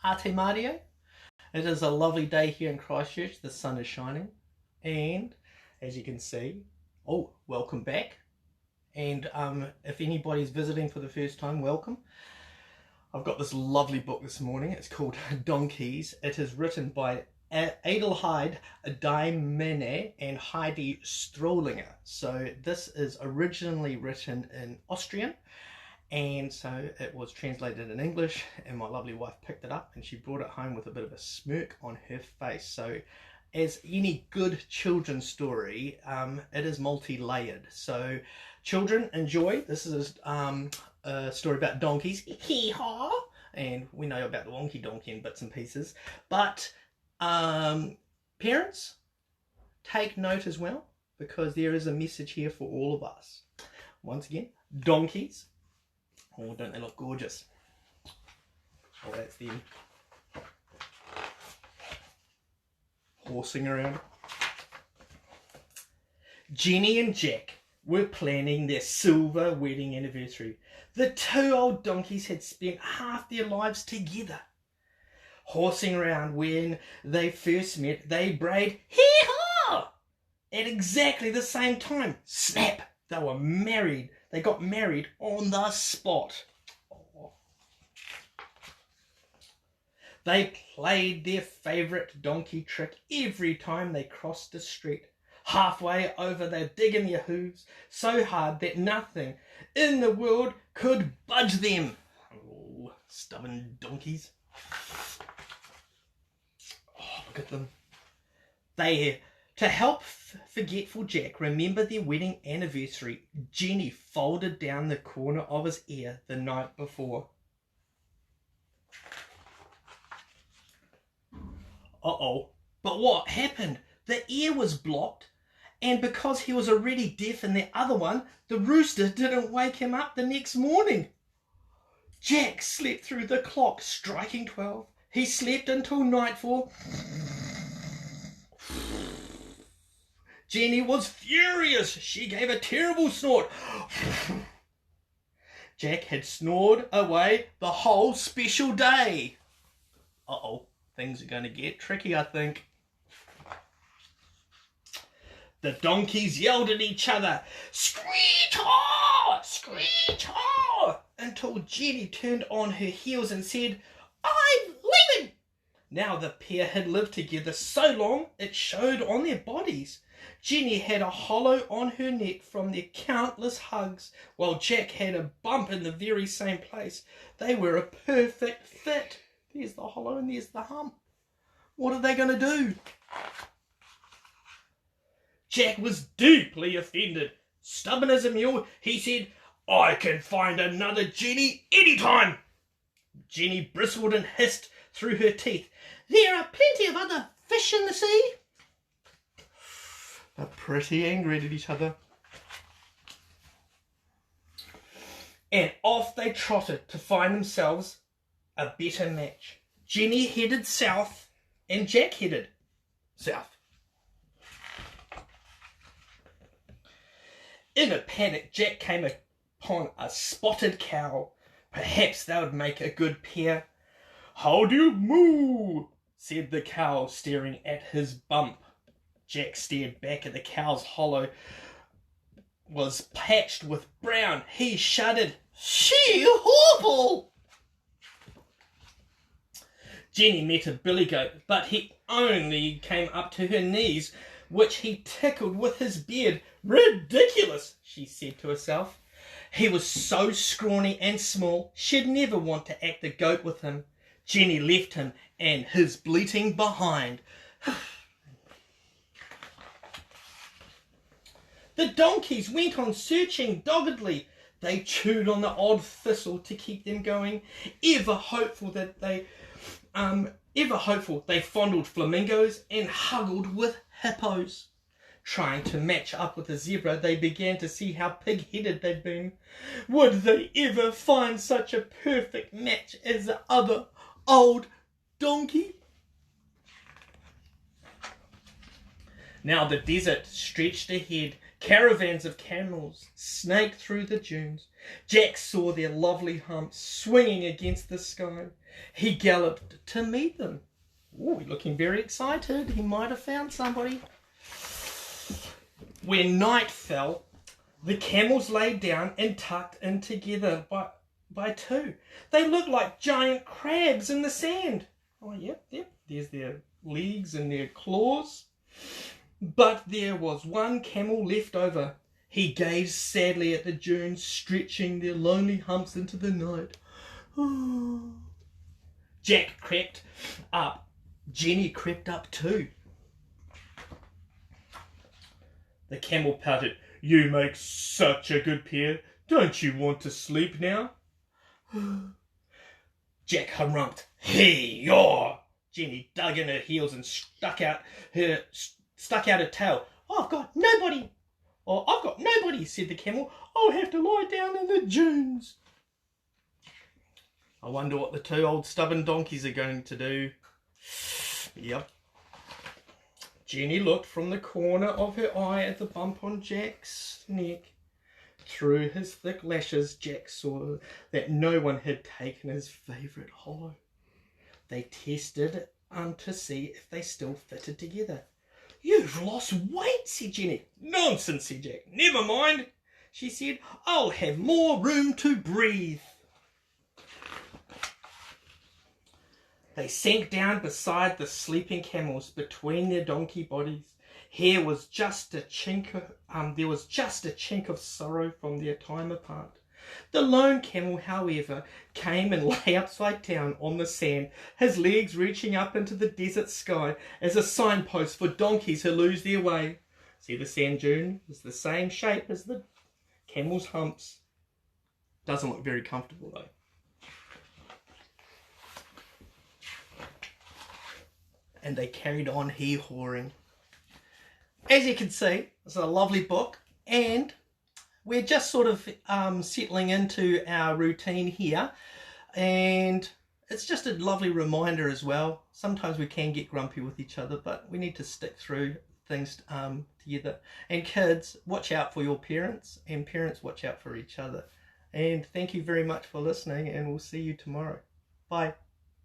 Ate Mario. It is a lovely day here in Christchurch. The sun is shining, and as you can see, welcome back. And if anybody's visiting for the first time, welcome. I've got this lovely book this morning. It's called Donkeys. It is written by Adelheid Daimene and Heidi Strollinger. So this is originally written in Austrian, and so it was translated in English, and my lovely wife picked it up and she brought it home with a bit of a smirk on her face. So as any good children's story, it is multi-layered. So children, enjoy. This is a story about donkeys. Hee-haw! And we know about the wonky donkey in bits and pieces. But parents, take note as well, because there is a message here for all of us. Once again, donkeys. Oh, don't they look gorgeous? Oh, that's them. Horsing around. Jenny and Jack were planning their silver wedding anniversary. The two old donkeys had spent half their lives together. Horsing around when they first met, they brayed hee-haw at exactly the same time. Snap! They were married. They got married on the spot. Oh. They played their favourite donkey trick every time they crossed the street. Halfway over, they're digging their hooves so hard that nothing in the world could budge them. Oh, stubborn donkeys. Oh, look at them. To help forgetful Jack remember their wedding anniversary, Jenny folded down the corner of his ear the night before. Uh-oh, but what happened? The ear was blocked, and because he was already deaf in the other one, the rooster didn't wake him up the next morning. Jack slept through the clock striking 12. He slept until nightfall. Jenny was furious. She gave a terrible snort. Jack had snored away the whole special day. Uh-oh, things are going to get tricky, I think. The donkeys yelled at each other, screech-haw, screech-haw, until Jenny turned on her heels and said, I'm leaving. Now the pair had lived together so long it showed on their bodies. Jenny had a hollow on her neck from their countless hugs, while Jack had a bump in the very same place. They were a perfect fit. There's the hollow and there's the hump. What are they going to do? Jack was deeply offended. Stubborn as a mule, he said, I can find another Jenny anytime. Jenny bristled and hissed through her teeth, there are plenty of other fish in the sea. They're pretty angry at each other. And off they trotted to find themselves a better match. Jenny headed south and Jack headed south. In a panic, Jack came upon a spotted cow. Perhaps they would make a good pair. How do you moo? Said the cow, staring at his bump. Jack stared back at the cow's hollow. Was patched with brown. He shuddered. She horrible! Jenny met a billy goat, but he only came up to her knees, which he tickled with his beard. Ridiculous, she said to herself. He was so scrawny and small, she'd never want to act the goat with him. Jenny left him and his bleating behind. The donkeys went on searching doggedly. They chewed on the odd thistle to keep them going. Ever hopeful, they fondled flamingos and huggled with hippos. Trying to match up with a zebra, they began to see how pig-headed they'd been. Would they ever find such a perfect match as the other old donkey? Now the desert stretched ahead. Caravans of camels snaked through the dunes. Jack saw their lovely humps swinging against the sky. He galloped to meet them. Oh, looking very excited. He might have found somebody. When night fell, the camels lay down and tucked in together by two. They looked like giant crabs in the sand. Oh, yep. There's their legs and their claws. But there was one camel left over. He gazed sadly at the dunes, stretching their lonely humps into the night. Oh. Jack crept up. Jenny crept up too. The camel pouted. You make such a good pair. Don't you want to sleep now? Jack harumphed. Hey-yaw! Jenny dug in her heels and stuck out her tail. I've got nobody, said the camel. I'll have to lie down in the dunes. I wonder what the two old stubborn donkeys are going to do. Yep. Jenny looked from the corner of her eye at the bump on Jack's neck. Through his thick lashes, Jack saw that no one had taken his favourite hollow. They tested to see if they still fitted together. You've lost weight, said Jenny. Nonsense, said Jack. Never mind, she said. I'll have more room to breathe. They sank down beside the sleeping camels between their donkey bodies. There was just a chink of sorrow from their time apart. The lone camel, however, came and lay upside down on the sand, his legs reaching up into the desert sky as a signpost for donkeys who lose their way. See, the sand dune is the same shape as the camel's humps. Doesn't look very comfortable though. And they carried on hee-hawing. As you can see, it's a lovely book, and we're just sort of settling into our routine here, and it's just a lovely reminder as well. Sometimes we can get grumpy with each other, but we need to stick through things together. And kids, watch out for your parents, and parents, watch out for each other. And thank you very much for listening, and we'll see you tomorrow. Bye.